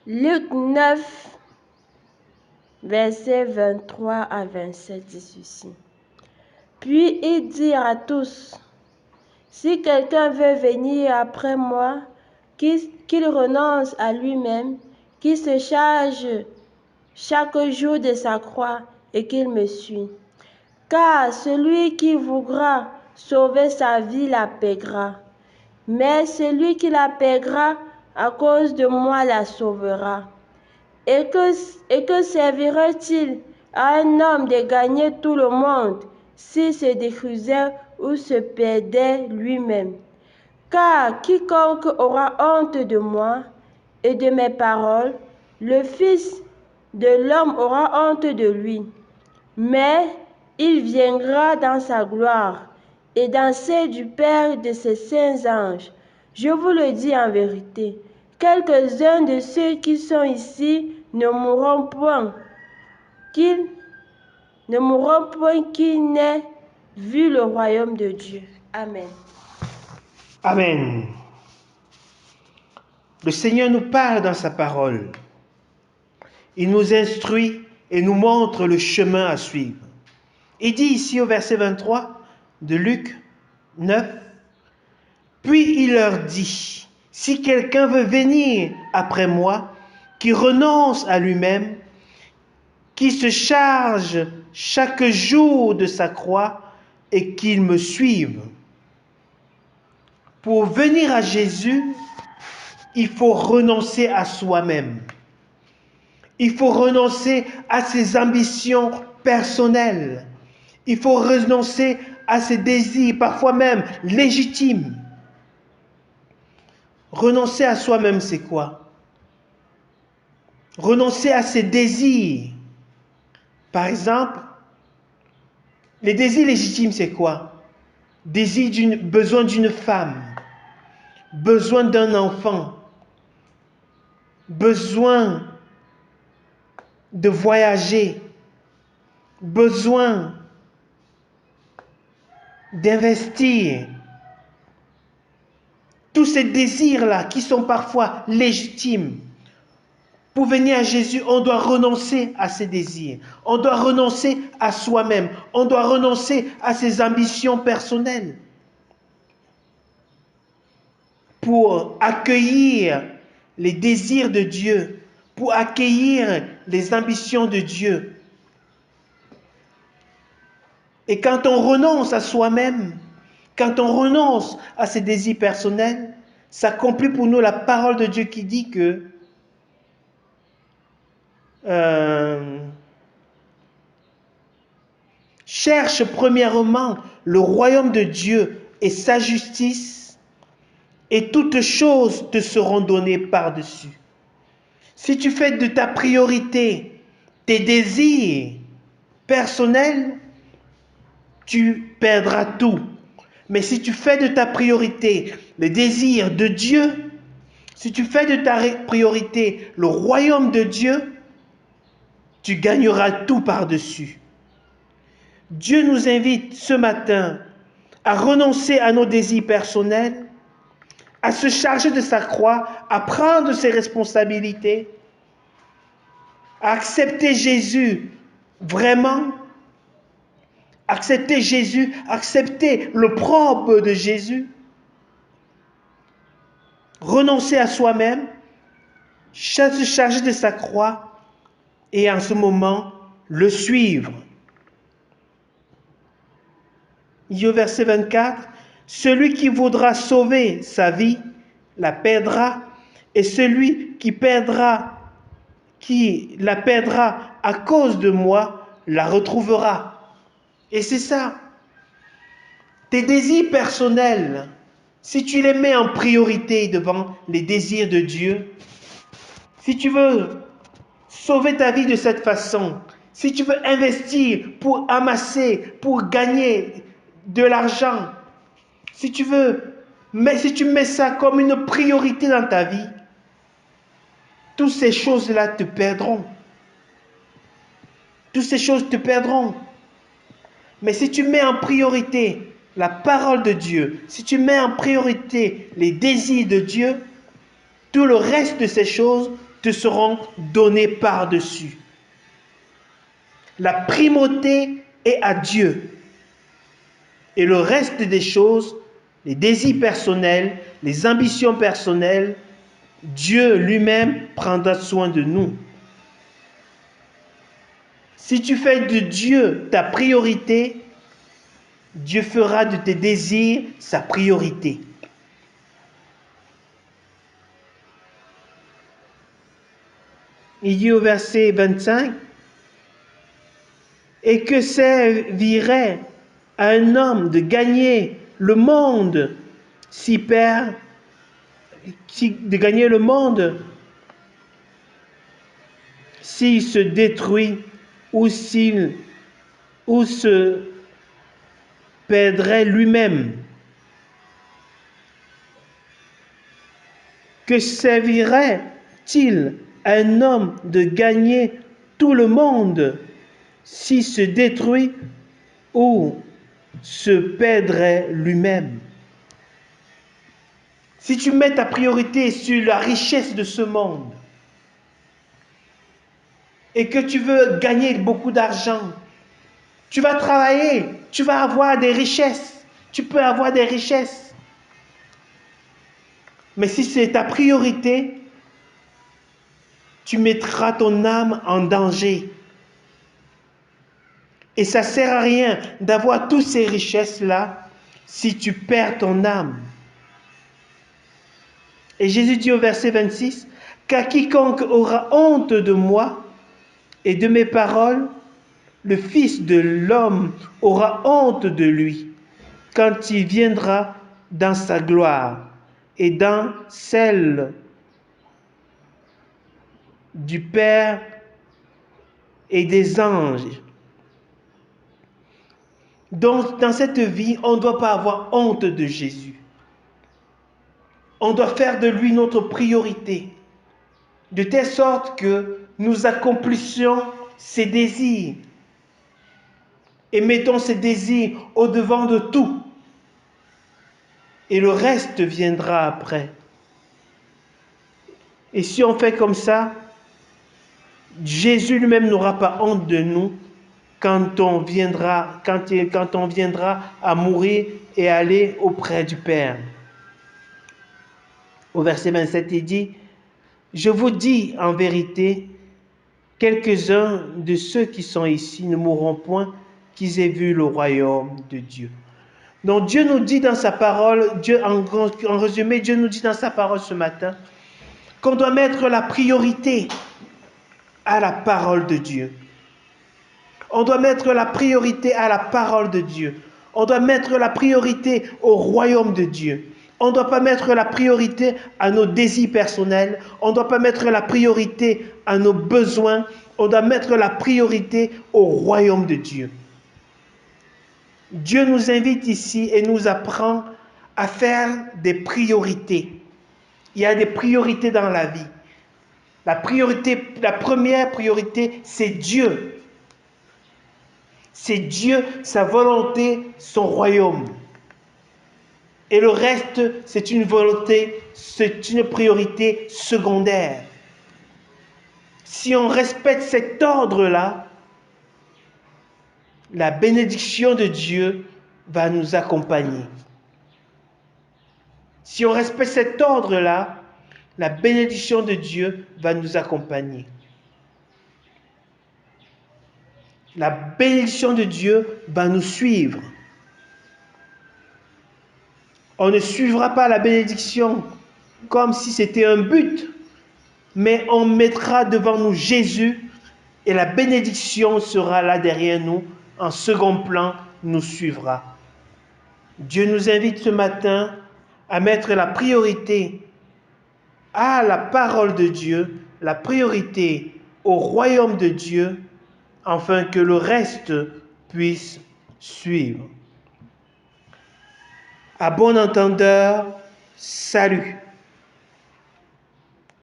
Luc 9, versets 23 à 27 dit ceci. Puis ils dirent à tous, si quelqu'un veut venir après moi, qu'il renonce à lui-même, qu'il se charge chaque jour de sa croix et qu'il me suit. Car celui qui voudra sauver sa vie la perdra, mais celui qui la perdra à cause de moi la sauvera. Et que servirait-il à un homme de gagner tout le monde s'il se détruisait ou se perdait lui-même? Car quiconque aura honte de moi et de mes paroles, le Fils de l'homme aura honte de lui. Mais il viendra dans sa gloire et dans celle du Père de ses saints anges. Je vous le dis en vérité, quelques-uns de ceux qui sont ici ne mourront point, qu'ils n'aient vu le royaume de Dieu. Amen. Amen. Le Seigneur nous parle dans sa parole. Il nous instruit et nous montre le chemin à suivre. Il dit ici au verset 23 de Luc 9, « Puis il leur dit, si quelqu'un veut venir après moi, qu'il renonce à lui-même, qu'il se charge chaque jour de sa croix et qu'il me suive. » Pour venir à Jésus, il faut renoncer à soi-même. Il faut renoncer à ses ambitions personnelles. Il faut renoncer à ses désirs, parfois même légitimes. Renoncer à soi-même, c'est quoi? Renoncer à ses désirs. Par exemple, les désirs légitimes, c'est quoi? Besoin d'une femme, besoin d'un enfant, besoin de voyager, besoin d'investir. Tous ces désirs-là qui sont parfois légitimes. Pour venir à Jésus, on doit renoncer à ses désirs. On doit renoncer à soi-même. On doit renoncer à ses ambitions personnelles. Pour accueillir les désirs de Dieu. Pour accueillir les ambitions de Dieu. Et quand on renonce à soi-même, quand on renonce à ses désirs personnels, ça accomplit pour nous la parole de Dieu qui dit que cherche premièrement le royaume de Dieu et sa justice, et toutes choses te seront données par-dessus. Si tu fais de ta priorité tes désirs personnels, tu perdras tout. Mais si tu fais de ta priorité les désirs de Dieu, si tu fais de ta priorité le royaume de Dieu, tu gagneras tout par-dessus. Dieu nous invite ce matin à renoncer à nos désirs personnels, à se charger de sa croix, à prendre ses responsabilités, à accepter Jésus vraiment, accepter Jésus, accepter le propre de Jésus, renoncer à soi-même, se charger de sa croix et en ce moment le suivre. Il dit au verset 24, « Celui qui voudra sauver sa vie la perdra, et celui qui la perdra à cause de moi la retrouvera. » Et c'est ça. Tes désirs personnels, si tu les mets en priorité devant les désirs de Dieu, si tu veux sauver ta vie de cette façon, si tu veux investir pour amasser, pour gagner de l'argent, si tu mets ça comme une priorité dans ta vie, toutes ces choses-là te perdront. Toutes ces choses te perdront. Mais si tu mets en priorité la parole de Dieu, si tu mets en priorité les désirs de Dieu, tout le reste de ces choses te seront donnés par-dessus. La primauté est à Dieu. Et le reste des choses, les désirs personnels, les ambitions personnelles, Dieu lui-même prendra soin de nous. Si tu fais de Dieu ta priorité, Dieu fera de tes désirs sa priorité. Il dit au verset 25, « Et que servirait à un homme de gagner le monde s'il perd, de gagner le monde s'il se détruit ou se perdrait lui-même. Que servirait-il à un homme de gagner tout le monde s'il se détruit ou se perdrait lui-même? » Si tu mets ta priorité sur la richesse de ce monde et que tu veux gagner beaucoup d'argent, tu vas travailler, tu vas avoir des richesses, tu peux avoir des richesses. Mais si c'est ta priorité, tu mettras ton âme en danger. Et ça ne sert à rien d'avoir toutes ces richesses-là si tu perds ton âme. Et Jésus dit au verset 26, « Car quiconque aura honte de moi et de mes paroles, le Fils de l'homme aura honte de lui, quand il viendra dans sa gloire et dans celle du Père et des anges. » Donc, dans cette vie, on ne doit pas avoir honte de Jésus. On doit faire de lui notre priorité, de telle sorte que nous accomplissions ses désirs et mettons ses désirs au-devant de tout. Et le reste viendra après. Et si on fait comme ça, Jésus lui-même n'aura pas honte de nous quand on viendra à mourir et aller auprès du Père. Au verset 27, il dit, « Je vous dis en vérité, quelques-uns de ceux qui sont ici ne mourront point qu'ils aient vu le royaume de Dieu. » Donc Dieu nous dit dans sa parole, en résumé, Dieu nous dit dans sa parole ce matin qu'on doit mettre la priorité à la parole de Dieu. On doit mettre la priorité à la parole de Dieu. On doit mettre la priorité au royaume de Dieu. On ne doit pas mettre la priorité à nos désirs personnels. On ne doit pas mettre la priorité à nos besoins. On doit mettre la priorité au royaume de Dieu. Dieu nous invite ici et nous apprend à faire des priorités. Il y a des priorités dans la vie. La première priorité, c'est Dieu. C'est Dieu, sa volonté, son royaume. Et le reste, c'est une volonté, c'est une priorité secondaire. Si on respecte cet ordre-là, la bénédiction de Dieu va nous accompagner. Si on respecte cet ordre-là, la bénédiction de Dieu va nous accompagner. La bénédiction de Dieu va nous suivre. On ne suivra pas la bénédiction comme si c'était un but, mais on mettra devant nous Jésus et la bénédiction sera là derrière nous, en second plan, nous suivra. Dieu nous invite ce matin à mettre la priorité à la parole de Dieu, la priorité au royaume de Dieu, afin que le reste puisse suivre. À bon entendeur, salut.